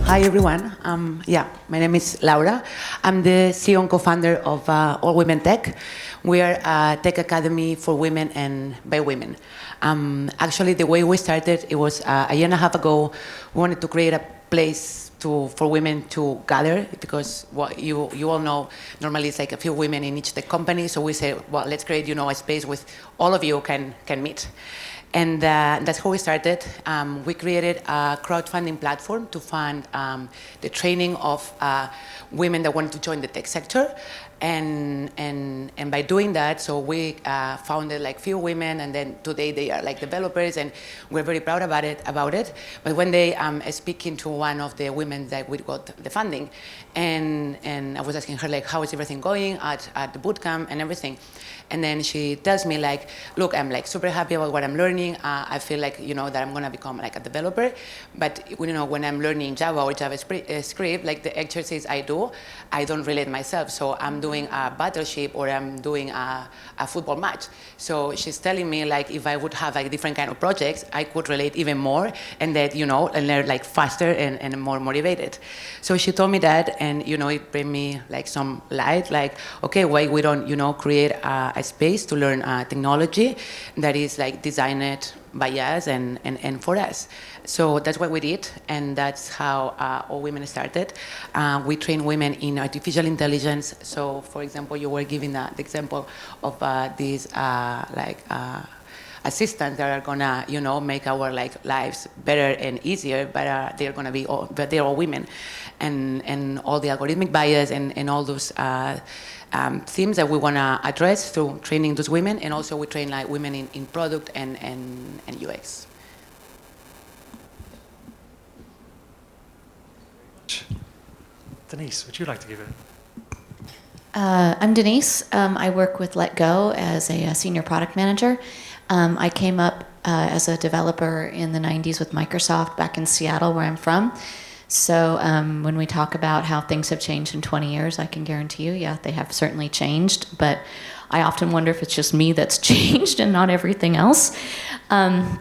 Hi everyone. My name is Laura. I'm the CEO and co-founder of All Women Tech. We are a tech academy for women and by women. Actually, the way we started, it was a year and a half ago. We wanted to create a place for women to gather, because what you all know, normally it's like a few women in each tech company. So we said, well, let's create a space with all of you can meet. And that's how we started. We created a crowdfunding platform to fund the training of women that wanted to join the tech sector. And by doing that, so we founded like few women, and then today they are like developers, and we're very proud about it. But when they speaking to one of the women that we got the funding, and I was asking her like, how is everything going at the bootcamp and everything, and then she tells me like, look, I'm like super happy about what I'm learning. I feel like that I'm gonna become like a developer, but when I'm learning Java or JavaScript, like the exercise I don't relate myself. So I'm doing a battleship or I'm doing a football match. So she's telling me like if I would have like different kind of projects, I could relate even more, and that and learn like faster and more motivated. So she told me that, and it bring me like some light, like okay, why we don't create a space to learn technology that is like designed by us and for us. So that's what we did, and that's how All Women started. We train women in artificial intelligence. So, for example, you were giving the example of these assistants that are gonna, make our like lives better and easier. But they're all women, and all the algorithmic bias and all those. Themes that we want to address through training those women, and also we train like women in product and UX. Denise, would you like to give it? I'm Denise. I work with Let Go as a senior product manager. I came up as a developer in the 90s with Microsoft back in Seattle, where I'm from. So when we talk about how things have changed in 20 years, I can guarantee you, yeah, they have certainly changed. But I often wonder if it's just me that's changed and not everything else. So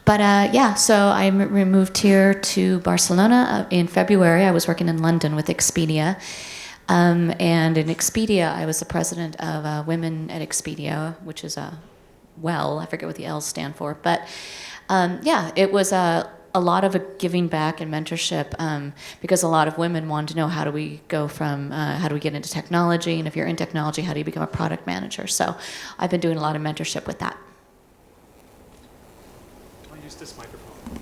I moved here to Barcelona in February. I was working in London with Expedia. And in Expedia, I was the president of Women at Expedia, which is I forget what the L's stand for. But it was a lot of giving back and mentorship, because a lot of women wanted to know how do we get into technology, and if you're in technology, how do you become a product manager? So I've been doing a lot of mentorship with that. Can I use this microphone?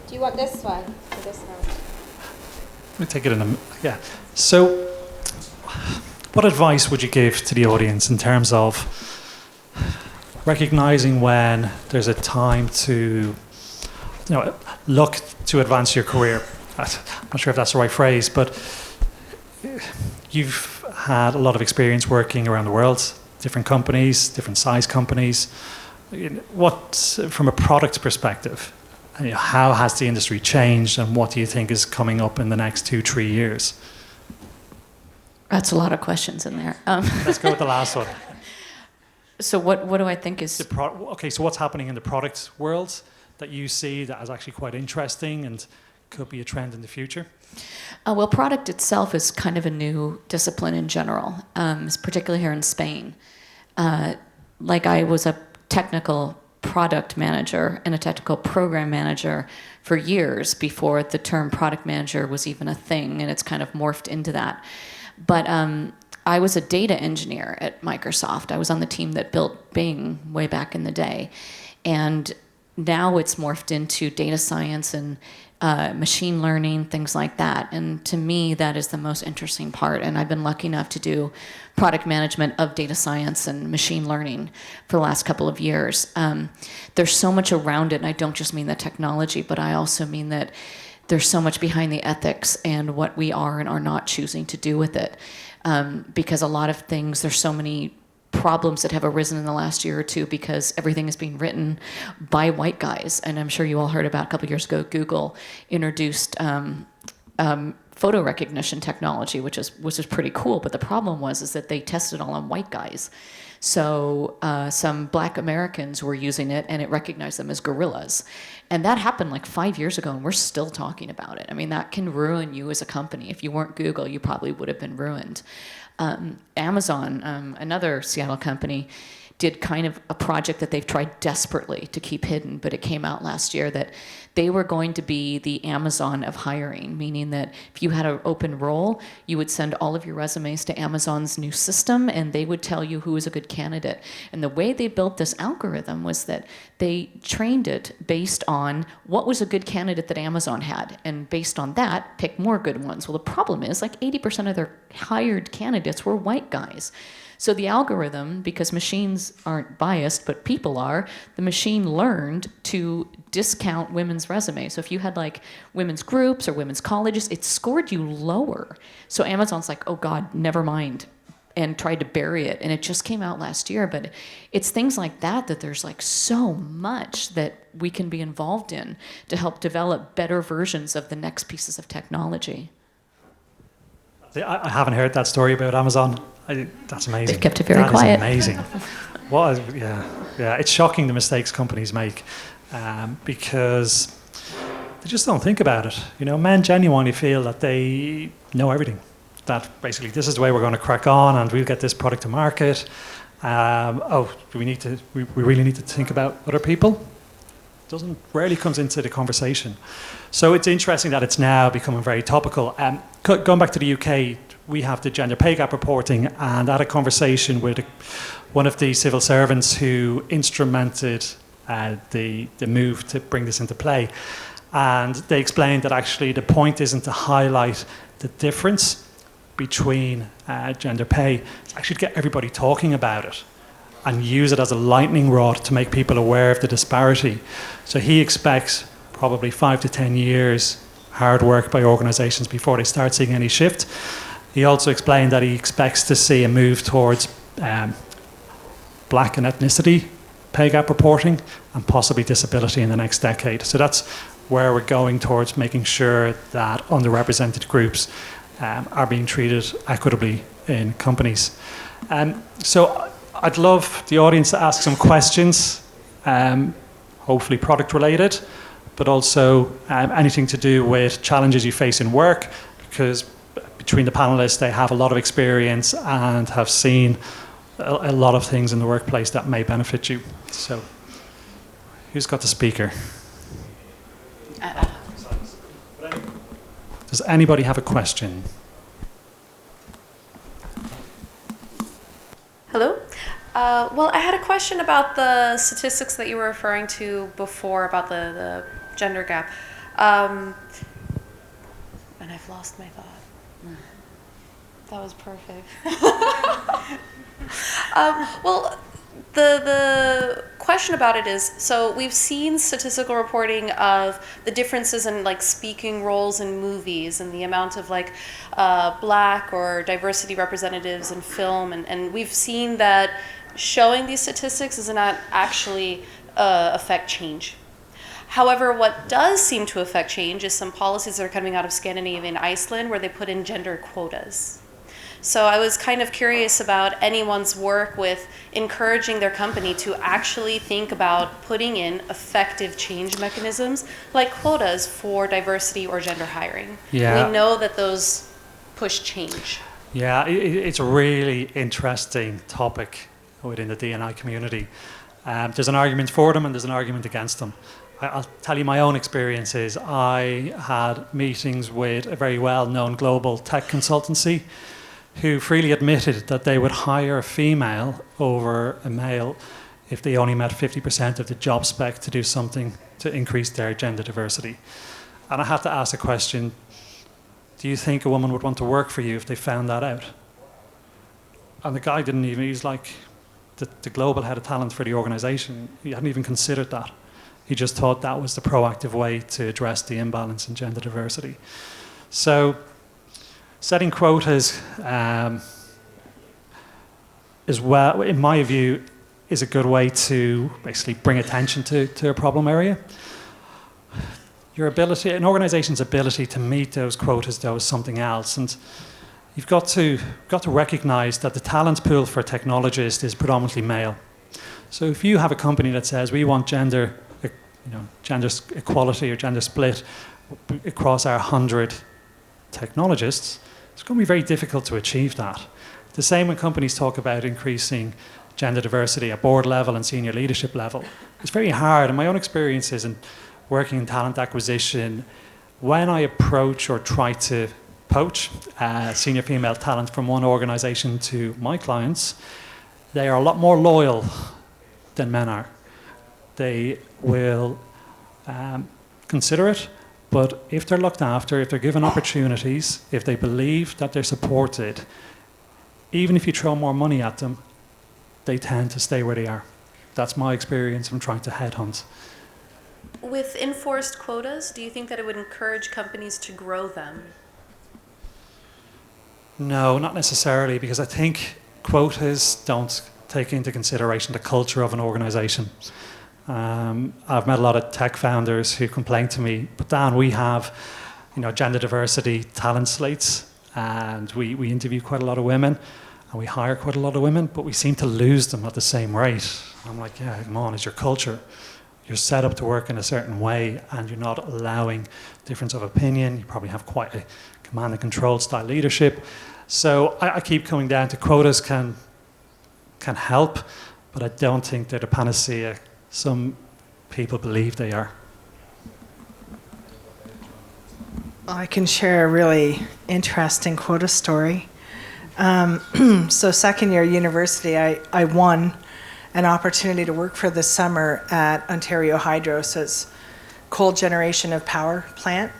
Do you want this one or this one? Let me take it yeah. So what advice would you give to the audience in terms of recognizing when there's a time to look to advance your career? I'm not sure if that's the right phrase, but you've had a lot of experience working around the world, different companies, different size companies. What, from a product perspective, how has the industry changed, and what do you think is coming up in the next 2-3 years? That's a lot of questions in there. Let's go with the last one. So what do I think is... So what's happening in the product world that you see that is actually quite interesting and could be a trend in the future? Well, product itself is kind of a new discipline in general, particularly here in Spain. I was a technical product manager and a technical program manager for years before the term product manager was even a thing, and it's kind of morphed into that. But I was a data engineer at Microsoft. I was on the team that built Bing way back in the day. And now it's morphed into data science and machine learning, things like that. And to me, that is the most interesting part. And I've been lucky enough to do product management of data science and machine learning for the last couple of years. There's so much around it, and I don't just mean the technology, but I also mean that there's so much behind the ethics and what we are and are not choosing to do with it. Because a lot of things, there's so many problems that have arisen in the last year or two because everything is being written by white guys. And I'm sure you all heard about a couple of years ago, Google introduced photo recognition technology, which is pretty cool. But the problem is that they tested all on white guys. So some black Americans were using it, and it recognized them as gorillas. And that happened like 5 years ago, and we're still talking about it. I mean, that can ruin you as a company. If you weren't Google, you probably would have been ruined. Amazon, another Seattle company, did kind of a project that they've tried desperately to keep hidden, but it came out last year that they were going to be the Amazon of hiring, meaning that if you had an open role, you would send all of your resumes to Amazon's new system, and they would tell you who is a good candidate. And the way they built this algorithm was that they trained it based on what was a good candidate that Amazon had, and based on that, pick more good ones. Well, the problem is like 80% of their hired candidates were white guys. So the algorithm, because machines aren't biased, but people are, the machine learned to discount women's resumes. So if you had like women's groups or women's colleges, it scored you lower. So Amazon's like, oh God, never mind, and tried to bury it. And it just came out last year. But it's things like that there's like so much that we can be involved in to help develop better versions of the next pieces of technology. I haven't heard that story about Amazon. That's amazing. They've kept it very quiet. That is amazing. Yeah. It's shocking the mistakes companies make because they just don't think about it. You know, men genuinely feel that they know everything. That basically this is the way we're going to crack on, and we'll get this product to market. Do we really need to think about other people? Rarely comes into the conversation. So it's interesting that it's now becoming very topical. Going back to the UK, we have the gender pay gap reporting, and I had a conversation with one of the civil servants who instrumented the move to bring this into play. And they explained that actually the point isn't to highlight the difference between gender pay, it's actually to get everybody talking about it and use it as a lightning rod to make people aware of the disparity. So he expects probably 5 to 10 years hard work by organisations before they start seeing any shift. He also explained that he expects to see a move towards black and ethnicity pay gap reporting and possibly disability in the next decade. So that's where we're going towards, making sure that underrepresented groups are being treated equitably in companies. So I'd love the audience to ask some questions, hopefully product related, but also anything to do with challenges you face in work, because between the panelists, they have a lot of experience and have seen a lot of things in the workplace that may benefit you. So who's got the speaker? Does anybody have a question? Hello. Well, I had a question about the statistics that you were referring to before about the gender gap. And I've lost my thought. That was perfect. Well, the question about it is, so we've seen statistical reporting of the differences in like speaking roles in movies and the amount of like black or diversity representatives in film, and we've seen that showing these statistics does not actually affect change. However, what does seem to affect change is some policies that are coming out of Scandinavia and Iceland where they put in gender quotas. So I was kind of curious about anyone's work with encouraging their company to actually think about putting in effective change mechanisms like quotas for diversity or gender hiring. Yeah. We know that those push change. Yeah, it's a really interesting topic within the D&I community. There's an argument for them and there's an argument against them. I'll tell you my own experiences. I had meetings with a very well-known global tech consultancy who freely admitted that they would hire a female over a male if they only met 50% of the job spec to do something to increase their gender diversity. And I had to ask the question, do you think a woman would want to work for you if they found that out? And the guy didn't even, he's like the global head of talent for the organization. He hadn't even considered that. He just thought that was the proactive way to address the imbalance in gender diversity. So setting quotas as well, in my view, is a good way to basically bring attention to a problem area. Your ability, an organization's ability to meet those quotas, though, is something else. And you've got to recognize that the talent pool for technologists is predominantly male. So if you have a company that says we want gender equality or gender split across our 100 technologists, it's going to be very difficult to achieve that. The same when companies talk about increasing gender diversity at board level and senior leadership level. It's very hard. And my own experiences in working in talent acquisition, when I approach or try to poach senior female talent from one organization to my clients, they are a lot more loyal than men are. They will consider it, but if they're looked after, if they're given opportunities, if they believe that they're supported, even if you throw more money at them, they tend to stay where they are. That's my experience from trying to headhunt. With enforced quotas, do you think that it would encourage companies to grow them? No, not necessarily, because I think quotas don't take into consideration the culture of an organization. I've met a lot of tech founders who complain to me, but Dan, we have gender diversity talent slates, and we interview quite a lot of women, and we hire quite a lot of women, but we seem to lose them at the same rate. I'm like, yeah, come on, it's your culture. You're set up to work in a certain way, and you're not allowing difference of opinion. You probably have quite a command and control style leadership. So I keep coming down to quotas can help, but I don't think they're the panacea. Some people believe they are. I can share a really interesting quota story. So second year university, I won an opportunity to work for the summer at Ontario Hydro. So it's coal generation of power plant.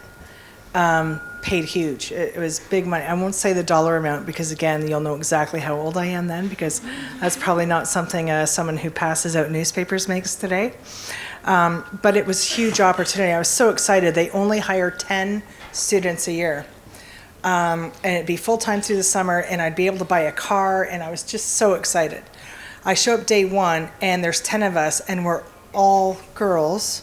Paid huge. It was big money. I won't say the dollar amount because, again, you'll know exactly how old I am then, because that's probably not something someone who passes out newspapers makes today. But it was a huge opportunity. I was so excited. They only hire 10 students a year. And it'd be full-time through the summer, and I'd be able to buy a car, and I was just so excited. I show up day one, and there's 10 of us, and we're all girls.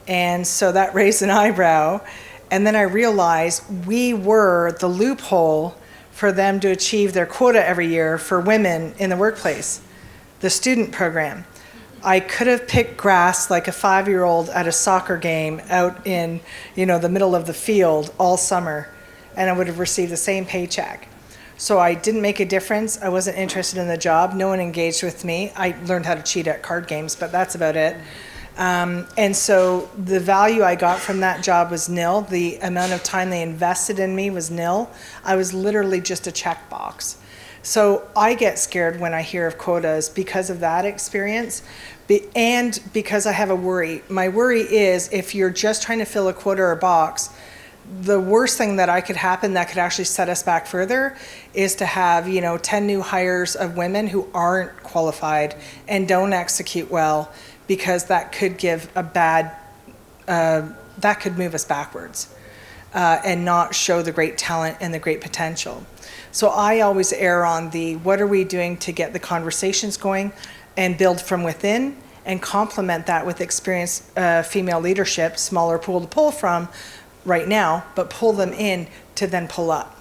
And so that raised an eyebrow. And then I realized we were the loophole for them to achieve their quota every year for women in the workplace, the student program. I could have picked grass like a 5-year-old at a soccer game out in the middle of the field all summer, and I would have received the same paycheck. So I didn't make a difference. I wasn't interested in the job. No one engaged with me. I learned how to cheat at card games, but that's about it. And so the value I got from that job was nil. The amount of time they invested in me was nil. I was literally just a checkbox. So I get scared when I hear of quotas because of that experience, and because I have a worry. My worry is if you're just trying to fill a quota or a box, the worst thing that could happen that could actually set us back further is to have 10 new hires of women who aren't qualified and don't execute well, because that could give that could move us backwards and not show the great talent and the great potential. So I always err on what are we doing to get the conversations going and build from within, and complement that with experienced female leadership, smaller pool to pull from right now, but pull them in to then pull up.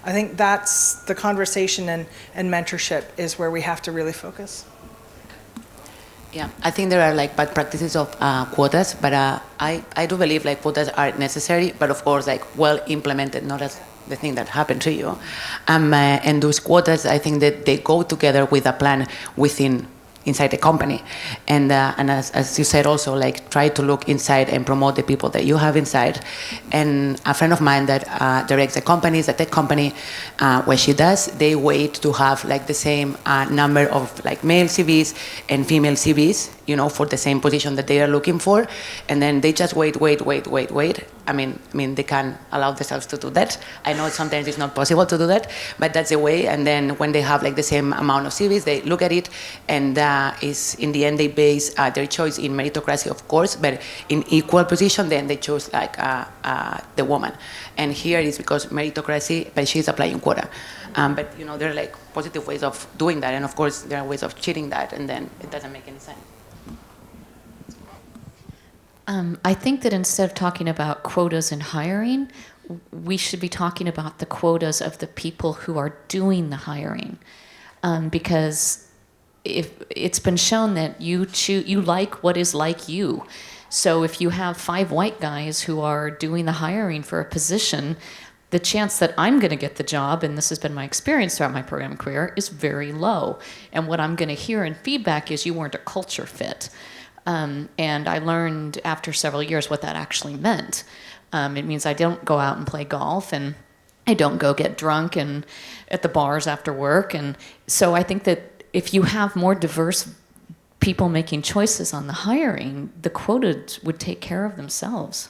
I think that's the conversation, and mentorship is where we have to really focus. Yeah, I think there are bad practices of quotas, but I do believe quotas are necessary, but of course well implemented, not as the thing that happened to you. And those quotas, I think that they go together with a plan inside the company, and as you said also, try to look inside and promote the people that you have inside. And a friend of mine that directs a tech company, what she does, they wait to have the same number of male CVs and female CVs, for the same position that they are looking for, and then they just wait. I mean, they can allow themselves to do that. I know sometimes it's not possible to do that, but that's the way. And then when they have the same amount of CVs, they look at it, and is in the end they base their choice in meritocracy, of course, but in equal position, then they choose the woman. And here it's because meritocracy, but she's applying quota. But there are positive ways of doing that, and of course there are ways of cheating that, and then it doesn't make any sense. I think that instead of talking about quotas and hiring, we should be talking about the quotas of the people who are doing the hiring, because if it's been shown that you like what is like you. So if you have 5 white guys who are doing the hiring for a position, the chance that I'm going to get the job, and this has been my experience throughout my programming career, is very low. And what I'm going to hear in feedback is you weren't a culture fit. And I learned after several years what that actually meant. It means I don't go out and play golf, and I don't go get drunk and at the bars after work. And so I think that if you have more diverse people making choices on the hiring, the quotas would take care of themselves.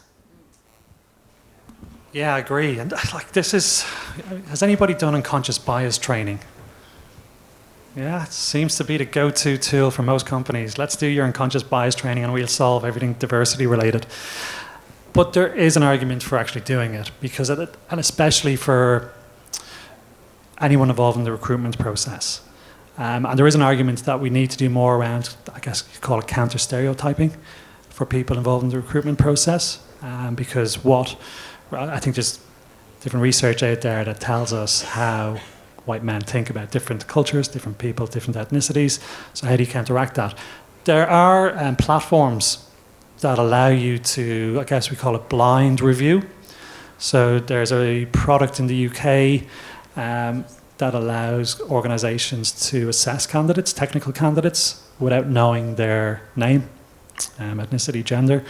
Yeah, I agree. And like, has anybody done unconscious bias training? Yeah, it seems to be the go-to tool for most companies. Let's do your unconscious bias training and we'll solve everything diversity related. But there is an argument for actually doing it, because and especially for anyone involved in the recruitment process. And there is an argument that we need to do more around, I guess you call it counter-stereotyping for people involved in the recruitment process, because I think there's different research out there that tells us how white men think about different cultures, different people, different ethnicities. So how do you counteract that? There are platforms that allow you to, I guess we call it blind review. So there's a product in the UK that allows organizations to assess candidates, technical candidates, without knowing their name, ethnicity, gender,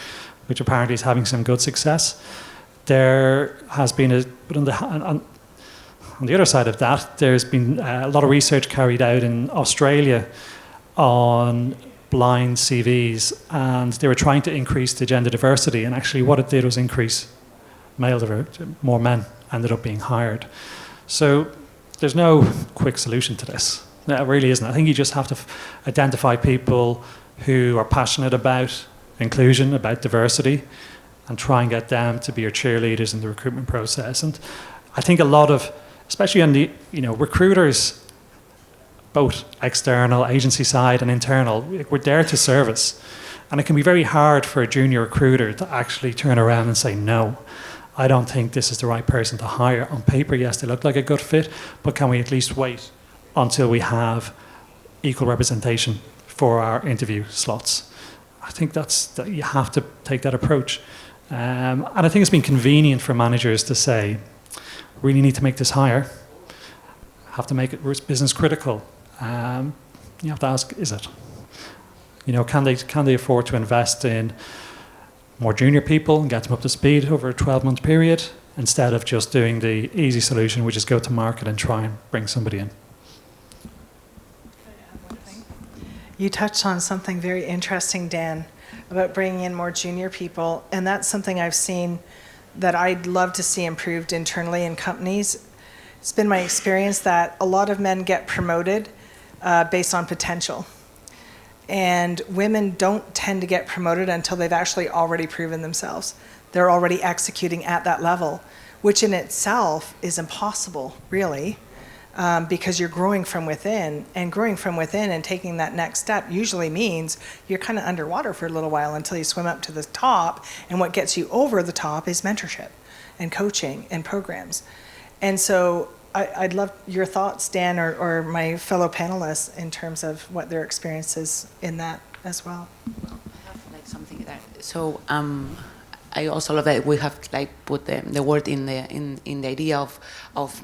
which apparently is having some good success. There has been but on the other side of that, there's been a lot of research carried out in Australia on blind CVs, and they were trying to increase the gender diversity, and actually what it did was increase more men ended up being hired. So there's no quick solution to this. There really isn't. I think you just have to identify people who are passionate about inclusion, about diversity, and try and get them to be your cheerleaders in the recruitment process. And I think a lot of, especially on the recruiters, both external agency side and internal, we're there to service. And it can be very hard for a junior recruiter to actually turn around and say, no, I don't think this is the right person to hire. On paper, yes, they look like a good fit, but can we at least wait until we have equal representation for our interview slots? I think that you have to take that approach. And I think it's been convenient for managers to say, really need to make this hire, have to make it business critical. You have to ask, is it? Can they afford to invest in more junior people and get them up to speed over a 12-month period, instead of just doing the easy solution, which is go to market and try and bring somebody in? You touched on something very interesting, Dan, about bringing in more junior people, and that's something I've seen that I'd love to see improved internally in companies. It's been my experience that a lot of men get promoted based on potential. And women don't tend to get promoted until they've actually already proven themselves. They're already executing at that level, which in itself is impossible, really, because you're growing from within. And growing from within and taking that next step usually means you're kind of underwater for a little while until you swim up to the top. And what gets you over the top is mentorship and coaching and programs. And so I'd love your thoughts, Dan, or my fellow panelists, in terms of what their experience is in that as well. I have something there. So I also love that we have put the word in the idea of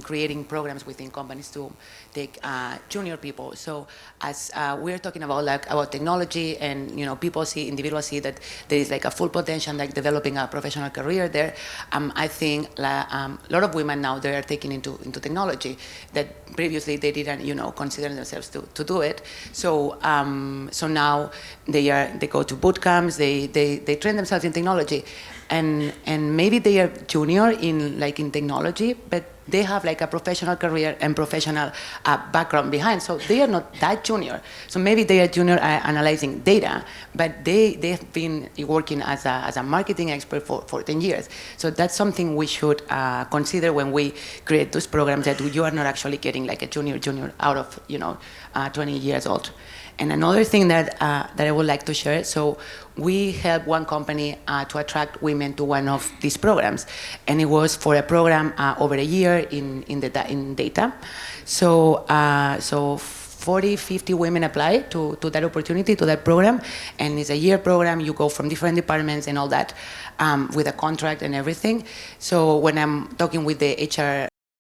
creating programs within companies to take junior people. So as we're talking about technology, and individuals see that there is a full potential developing a professional career there. I think a lot of women now, they are taking into technology that previously they didn't consider themselves to do it. So now they go to boot camps, they train themselves in technology, and maybe they are junior in technology, but they have a professional career and professional background behind, so they are not that junior. So maybe they are junior analyzing data, but they've been working as a marketing expert for 10 years. So that's something we should consider when we create those programs, that you are not actually getting a junior out of 20 years old. And another thing that I would like to share, so we helped one company to attract women to one of these programs, and it was for a program over a year in data. So 40, 50 women apply to that opportunity, to that program, and it's a year program. You go from different departments and all that with a contract and everything. So when I'm talking with the HR